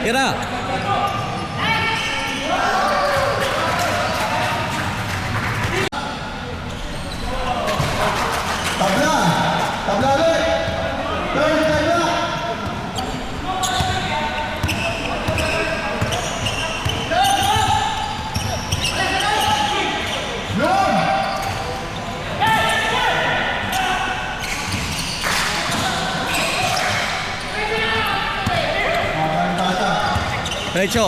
Tira. Tabla. Tabla ulit. Turn tabla. Yun. Derecho.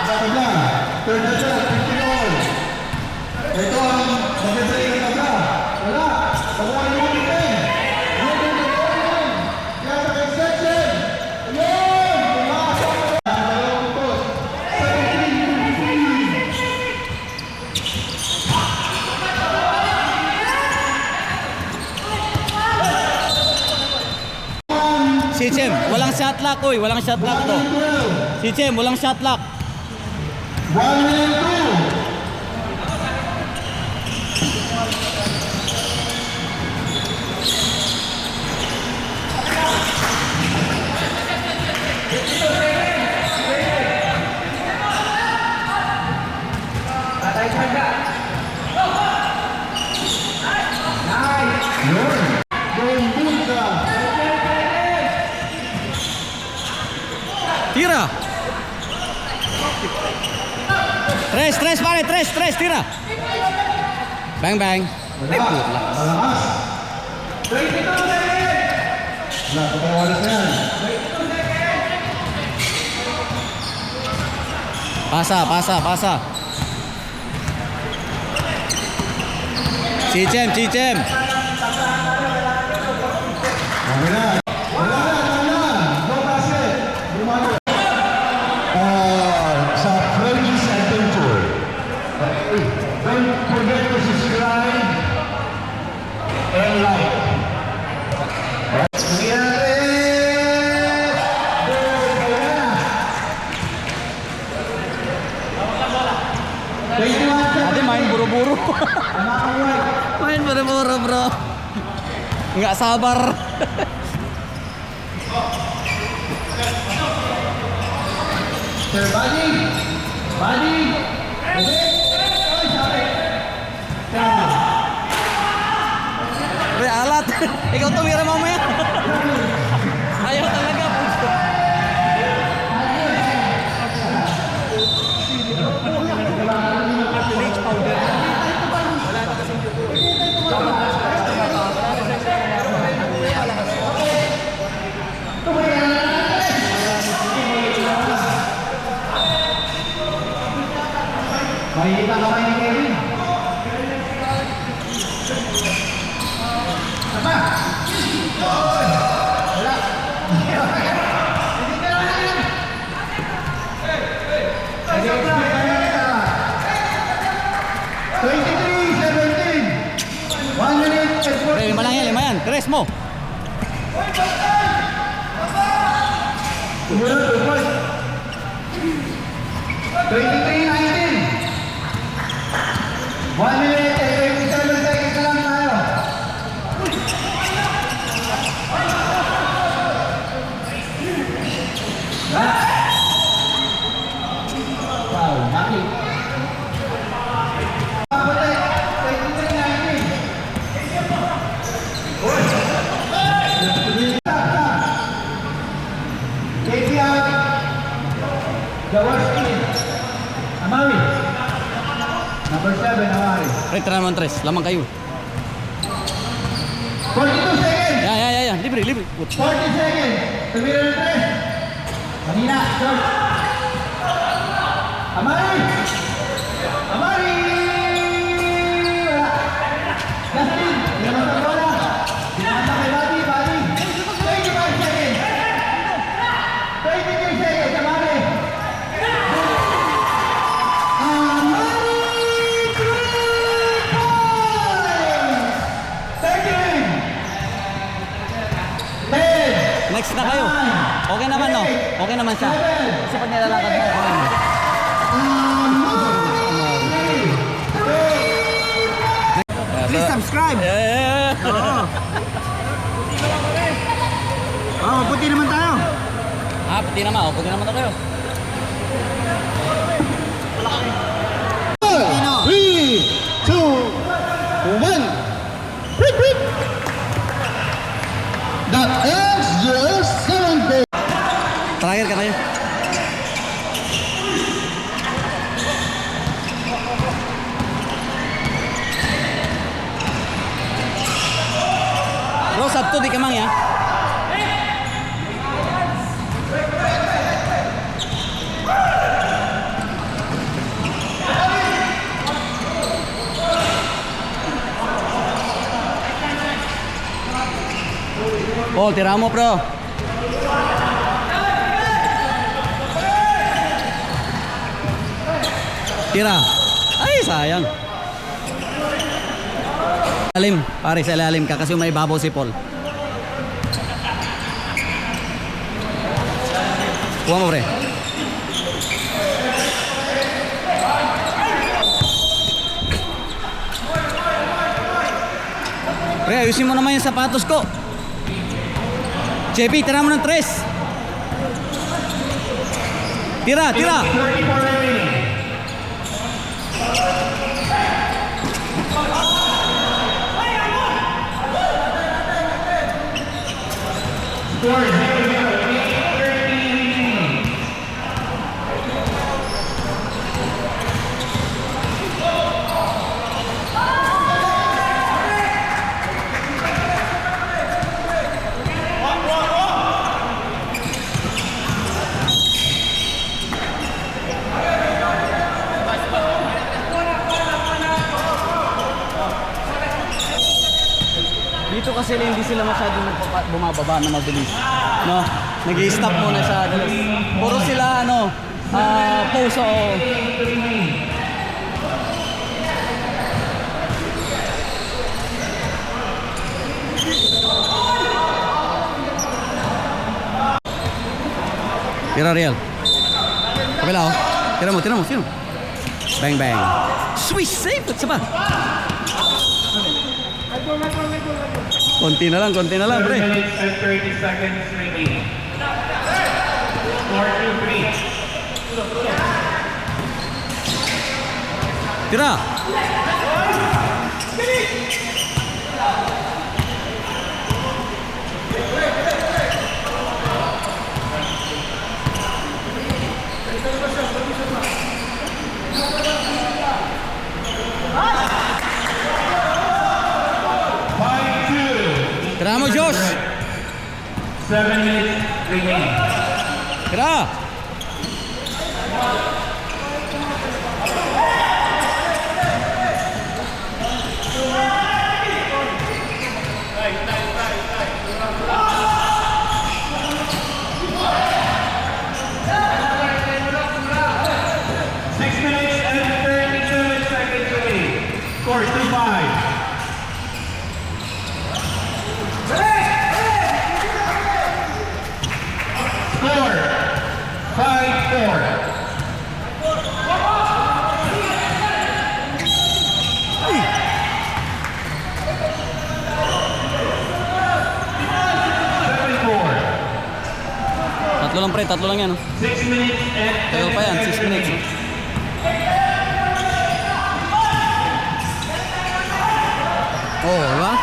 Tabla. Turn tabla. 50 all. Ito ang magandang ng tabla. Wala. Pakuha niyo yung itin. Yun. Kaya sa exception. Yun. Pumasok. Dalawang putos. 17. Si Chem, walang shot lock, uy. Walang shot lock to. Si Chem, walang shot lock. 1 and 2. Yun. Going good ka. Tira. Tres, pare, tres, tira. Bang, bang. Ay, putla. Malakas. Wala, patang oras na yan. Pasa. Si Chem. Wala na. Go basket. Lumano. Sa Freddy's Adventure. Don't forget to subscribe and like. Ate, main buru-buru. Main buru-buru, bro. Nggak sabar. Sir, body. Pre, alat. Ikaw tumira mamaya. Ayaw talaga. Makikita ka kayo ni Kevin. Apa? Wala. Pre, lima yan. Tres mo. Sumunod, 23-19. 1 minute and 27 seconds lang tayo. Wow, bakit? Amari. Number 7, Amari. Pre, tira naman tres. Lamang kayo. 42 seconds. Ya. Libre. 40 seconds. Tumira ng 3. Kanina, short. Amari. Wala. Justin. Hindi naman sa bola. Dinata kay Bobby. 25 seconds. 23 seconds. Amari. Amari. 3 points. Okay naman, no? Okay naman siya. Kasi pag nilalakad mo, okay naman. Please subscribe. Yeah. Oo. Oh, puti naman tayo. Ah, puti naman. O, puti naman na kayo. 3, 2, 1. That ends your 7th day. Tarayan ka kayo. Bro, sabto di ka mang ya. Oh, tira mo, bro. Tira. Ay, sayang. Lalim, pare, sa lalim ka kasi may babaw si Paul. Kuha mo, pre. Pre, ayusin mo naman yung sapatos ko. JP, tira mo ng 3. Tira, tira. Dito kasi hindi sila masyadong bumababa na mabilis. No? Nag-i-stop muna siya. Puro sila puso. Tira real. Kabila oh. Tira mo. Sino? Bang bang. Swish safe. Isa pa. Konti na lang, pre. 7 minutes and 30 seconds remaining. Score 2-3. Tira. Tira mo, Josh. 7 minutes remaining. Tira. Score 2-5. Score 5-4. Tatlo lang, pre. Tatlo lang yan. 6 minutes and Tagal pa yan. 6 minutes. Oh, diba?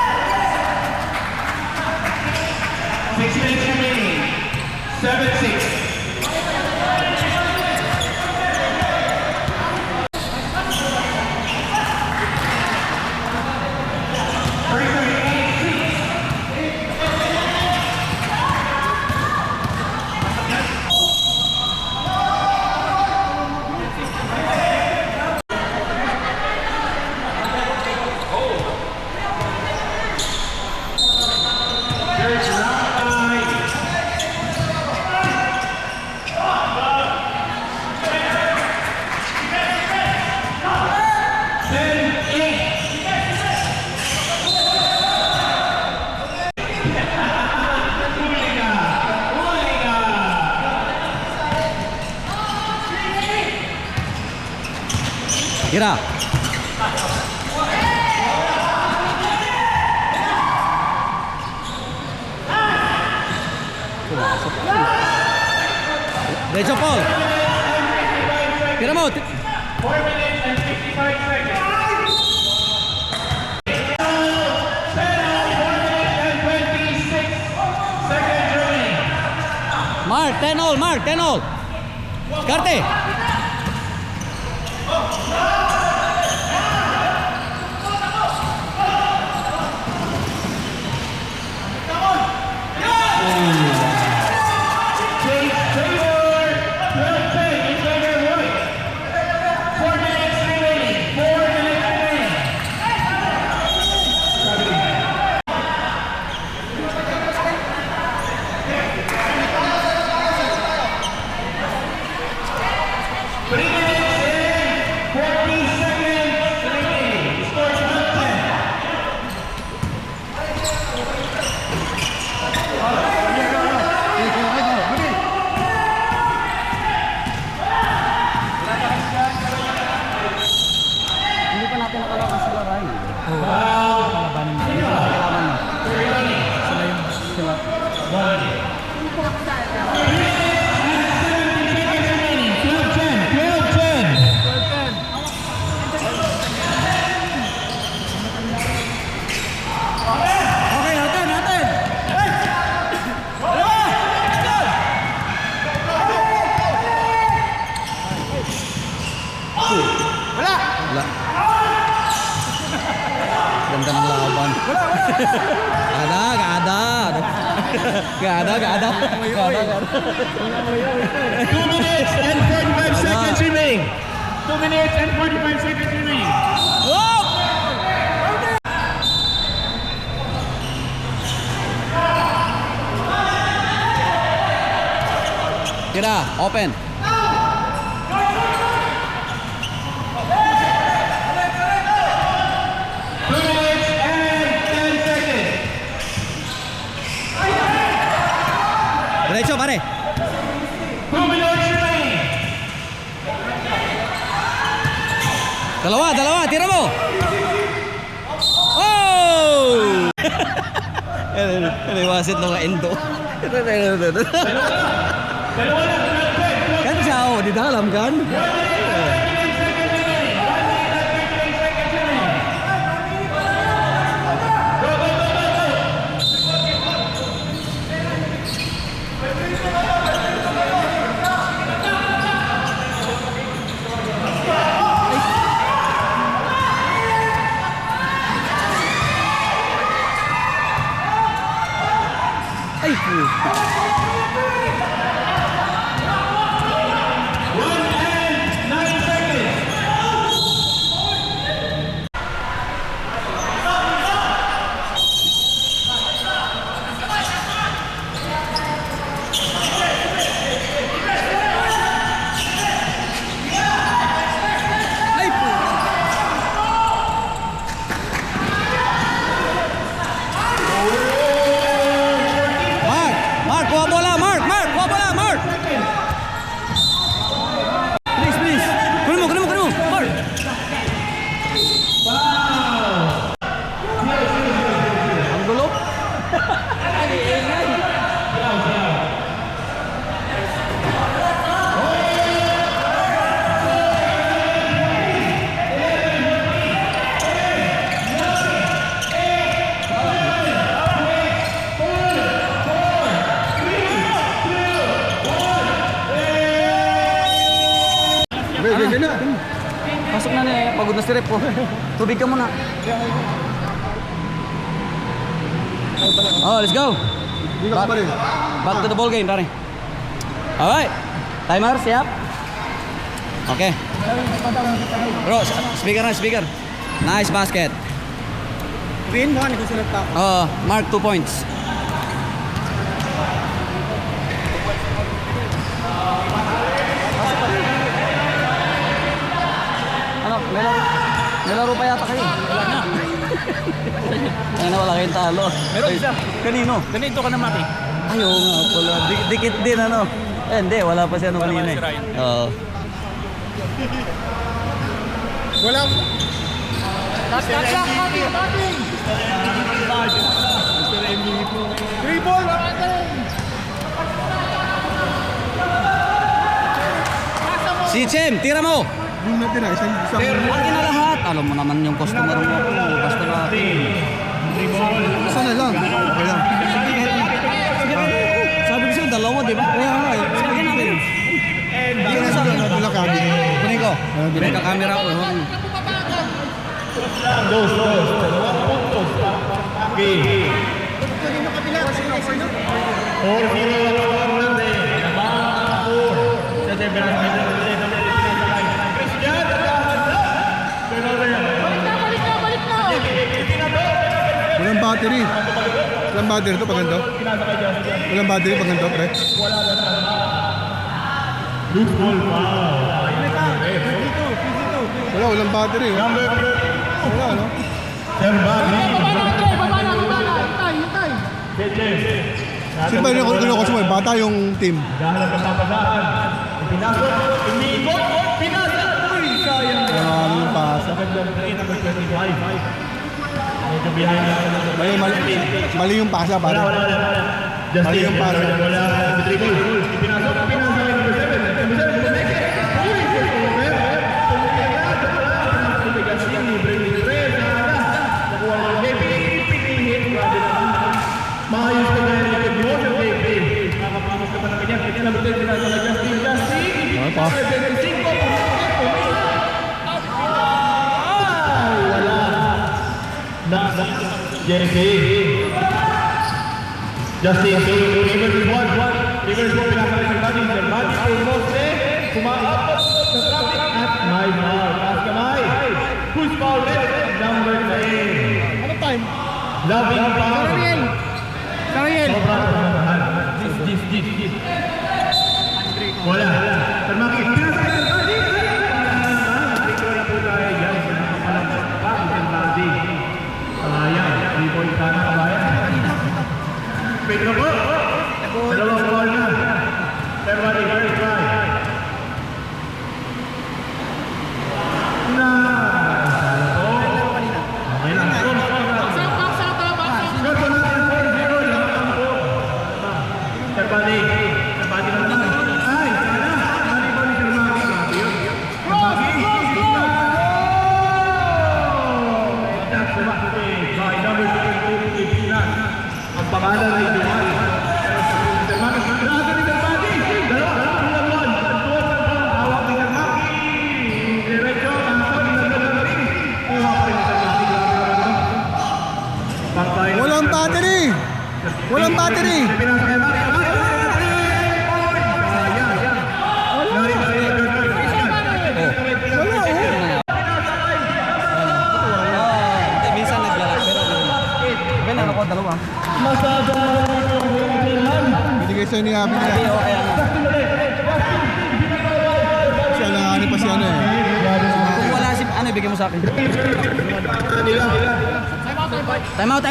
6 minutes remaining. 7-6. Kira. Derecho, Paul. Tira mo. 4 minutes and 55 seconds. 4 minutes and 26 seconds remaining. Mark, 10 all, Mark, 10 all. Karte. Chase Taylor, 12-10 in favor of White. 4 minutes remaining. 4 minutes remaining. Three minutes and 40 seconds remaining. Score is 12-10. Hindi pa natin nakalaban sila, Ryan. Kalaban Kalaban. Sila. remaining. 12-10. 12-10. Okay, natin. Wala. Ganda ng laban. Gada. 2 minutes and 45 seconds remaining. 2 minutes and 45 seconds remaining. Kira, open. 2 minutes and 10 seconds. Derecho, pare. 2 minutes remaining. Dalawa, tira mo. Oh! Iwasit nung endo. Kan jauh di dalam kan? Ay, 1 and 9 seconds. ay po. Mark, kuha bola, Mark, kuha bola, Mark. Please. Kunin mo, Mark. Ang gulo. Pasok na niya, pagod na si Rep po. Tubig ka muna. Oh, let's go. Back to the ball game, pare. Alright. Timer, siap. Okay. Bro, speaker. Nice basket. Win mo, nagsusunod pa ako. Mark 2 points. Ano, may laro pa yata kayo. Wala na. Ano, wala kayong talo. Meron isa. Kanino? Ganito ka na, Mati. Ayaw nga pala. Dikit din ano. Hindi, wala pa siya nung Wala kanina pa si Ryan. Oo. Walang... Three ball natin! Si Chem, tira mo! Yung natin na, isang... Akin na lahat. Alam mo naman yung customer mo. Basta na. Isa na lang. Okay lang. Sabi ko sa'yo, dalawa, di ba? Kaya nga eh. Sige natin. Hindi na sa akin. Wala ka. Kunin ko. Pinagka-camera ko. Walang battery. Walang battery to pag ganito. Walang battery pag ganito, pre. Walang battery. Wala, no? Sino ba yung kinukuha mo? Bata yung team. Ano yung pasa? Mali yung pasa, pare. Mali yung pasa. Maayos ka na rin yung mo ng JP. Nakapamot ka pa ng ganyan. Kanya number 10 na sa Justin. Ano pa? 75. Wala. Na JP. Justin, Rivers is 1. Rivers mo pinakalit ng body. Body almost kumaabot sa traffic at may foul. Taas kamay. Who's foul red? Number 10. Ano time? Loving foul. Sariel! Gis. Wala. Termaki. Pinasakay ng body. Dito na po tayo. Yan. Pinapapalagpas pa. Isang body. Ayan. 3 points sana kabayan. Pwede na po. Dalawang ball na. Termaki. First try. Okay lang. Terbalik naman. Ay, sana. Nari ba ni Termaki? Grabe yun. Termaki. That's the mistake by number 22, Pilipinas. Ang pangalan ay Dual. Termaki. Grabe ni Termaki. Dalawa. Hawak ni Termaki. Diretso. Kansol. Nagdadalari. Kuha pa rin ni Termaki. Walang battery! Walang battery! Pinasakay Maki. Minsan naglalak. Pero ano ko, dalawa. Binigay sa'yo ni Abby Sabi, nila. okay ano. Kasi alanganin pa si ano eh. Kung wala si, ano, ibigay mo sa akin. Time out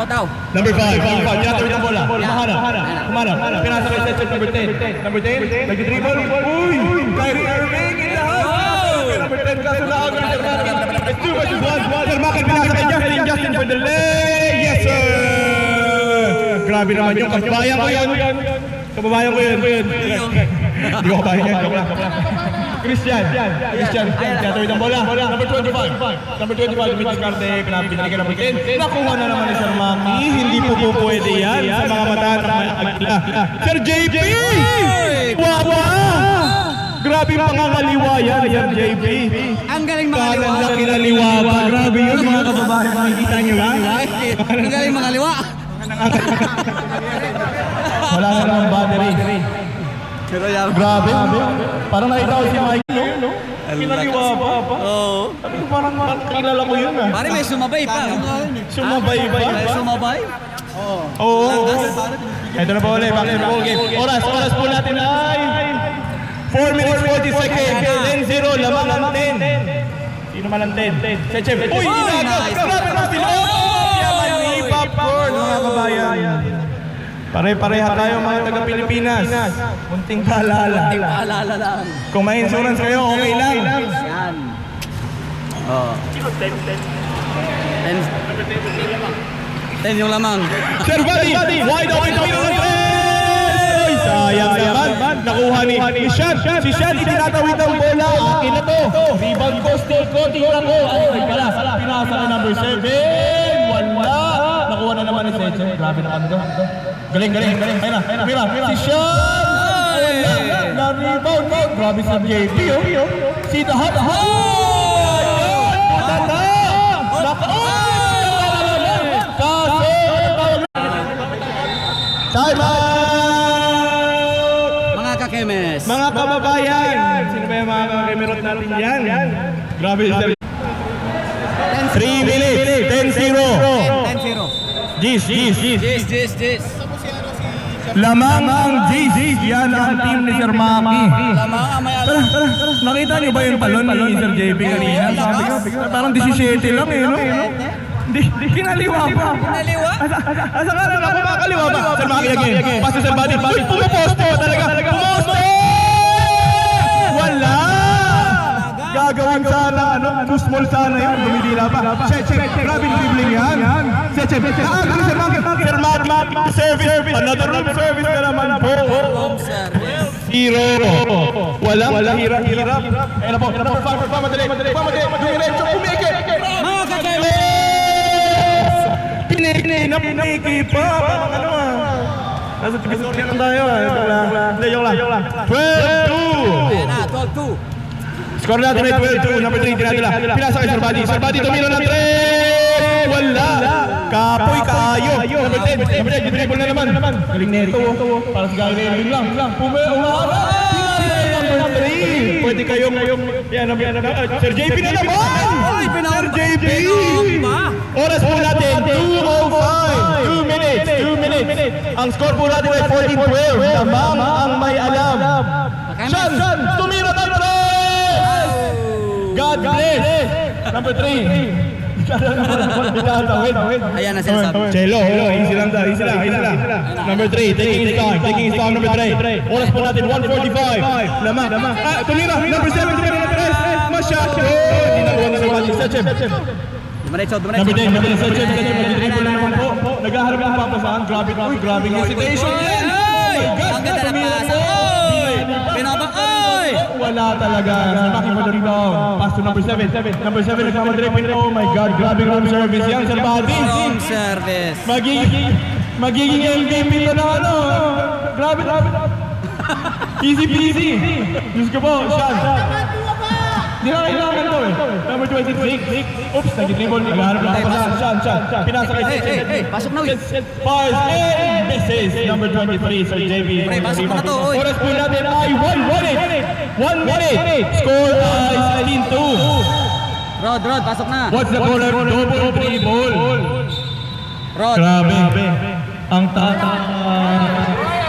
daw. Number 5. Yatawid ang bola. Kumana. Pinasakay sa set number 10. Number 10. Nag-dribble. Uy! Kyrie Irving in the house! Number 10. Kaso na agad. It's 2 versus 1. Termaki pinasakay Justin for the leg. Yes, sir! Grabe naman yung kababayan ko yun. Hindi ko kabayan yan. Joke lang. Christian. Yatawid ang bola. Number 25. Lumitis Carte. Pinabinigyan ng 10. Nakuha na naman ni Sir Maki. Hindi po pwede yan sa mga mata ng Agila. Sir JP! Wawa! Grabe yung pangangaliwa yan, Sir JP. Ang galing mga liwa. Kanan laki na liwa pa. Grabe yun mga kababayan. Makikita nyo ba? Ang galing mga liwa. Wala na naman battery. Pero yan. Grabe. Parang nakita ko si Mike, no? Pinaliwa pa. Oo. Sabi ko parang kilala ko yun ah. Pare may sumabay pa. Sumabay ba yun May ba? sumabay? Oo. Ito na po ulit. Basketball game. Oras po natin ay 4 minutes 40 seconds. 10-0. Lamang ang 10. Sino man ang 10? Sa Chef. Uy! Nice. Grabe na sila! Yaman ni Popcorn, mga kabayan. Pare-pareha tayo mga taga-Pilipinas. Munting paalala. Paalala lang. Kung may insurance kayo, okay lang. Yan. Oh. 10 yung lamang. Sir Buddy, wide open to Pinoy Ay, sayang naman. Nakuha ni Sean. Si Sean, itinatawid ang bola. Akin na to. Rebound ko, steal ko, tingnan ko. Ay, pala. Pinasa kay number 7. Wala. Nakuha na naman ni Seche. Grabe naman to. Galing. Ayun na. Mira. Si Sean. Wala. Na-rebound. Grabe sa JP. Si Dahat. Tata. Time out! Mga kakemes. Mga kababayan! Sino ba yung mga kakemerot natin yan? Grabe sir. 3 minutes, 10-0. 10-0. Gis. Jis. Lamang ang Gis. Yan ang team ni Sir Maki. Lamang may alam. Tara. Nakita niyo ba yung talon ni Sir JP kanina? Sabi ko, parang 17 lang eh, no? Hindi, kinaliwa pa. Kinaliwa? Asa ka lang ako makakaliwa ba? Sir Maki again. Pass to Sir Buddy. Pumaposte talaga. Pumaposte! Wala! Gagawin sana, too small sana yun. Dumidila pa. Check. Grabe dribbling yan. Check. Sir Maki. Sir Maki. Service. Another room service na naman po. Home service. 0. Walang hirap. Ayun na po. Madali. Dumiretso. Kumikit. Mga kakemes. Piniki pa. Parang ano Nasa tipisok lang tayo. Joke lang. 12-2. Ayan na, 12-2. Score natin ay 12-2. Number 3, tinatila. Pinasa kay Sir Buddy. Sir Buddy, tumino ng 3. Wala. Kapoy kayo. Number 10, dribble na naman. Galing na ito. Para sa gagawin lang. Umaharap. Number 3. Pwede kayong yan. Sir JP na naman. Sir JP. Oras po natin, 2:05. 2 minutes. Ang score po natin ay 14-12. Lamang ang may alam. Sean, tumira ng 3! God bless! Number 3. Ayan na sinasabi. Cello, easy lang. Number 3, taking his time, number 3. Oras po natin, 1:45. Lamang. Tumira, number 7, tumira ng 3. Masyado. Hindi nakuha na sa bali. Sechem. Dumiretso. Number 10, Sechem. Mag-dribble na naman po. Naghaharap ng papasahan. Grabe hesitation yan. Ang ganda ng pasa. Oy! Pinabak. Oy! Wala talaga. Sir Maki for the rebound. Pass to number 7. Number 7 nagmamadribble. Oh my God. Grabe room service yan, Sir Buddy. Home service. Magiging MVP ito na ano. Grabe. Easy peasy. Diyos ko po, Sean. Di na kailangan to eh. Number 26. Oops, nag-dribble. Naghaharap lang ako sa Sean. Pinasa kay Sean. Hey, pasok na. Fires and misses. Number 23, Sir JB. Pre, pasok na to, oy. Oras po natin ay 1 minute. Score ay 16-2. Rod, pasok na. What's the corner? Double dribble. Rod. Grabe. Ang tata.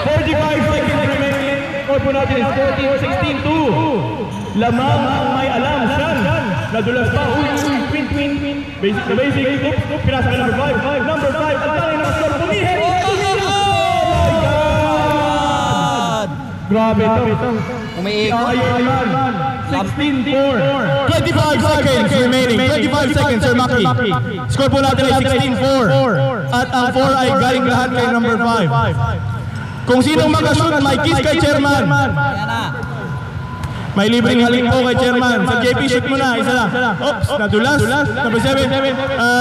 45 seconds remaining. Score po natin is 14-16-2. Lamang ang may alam. Sean. Nadulas pa. Twin. Basic. Oops. Pinasa ka number 5. Number 5. Ang tangin na score. Pumihin. Grabe ito. Umiikot. 16-4. 25 seconds remaining. 25 seconds, Sir Maki. Score po natin ay 16-4. At ang 4 ay galing lahat kay number 5. Kung sinong mag-shoot, may kiss kay Chairman. Ayan na. May libreng halik po kay Chairman. Sa JP, shoot mo na. Isa lang. Oops, nadulas. Number 7.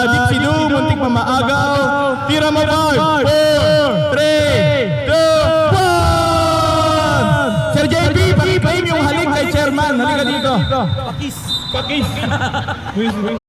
Dipsy Do, muntik mamaagaw. Tira mo 5, 4, 3, 2, 1! Sir JP, pakipaim yung halik kay Chairman. Halika dito. Pakis.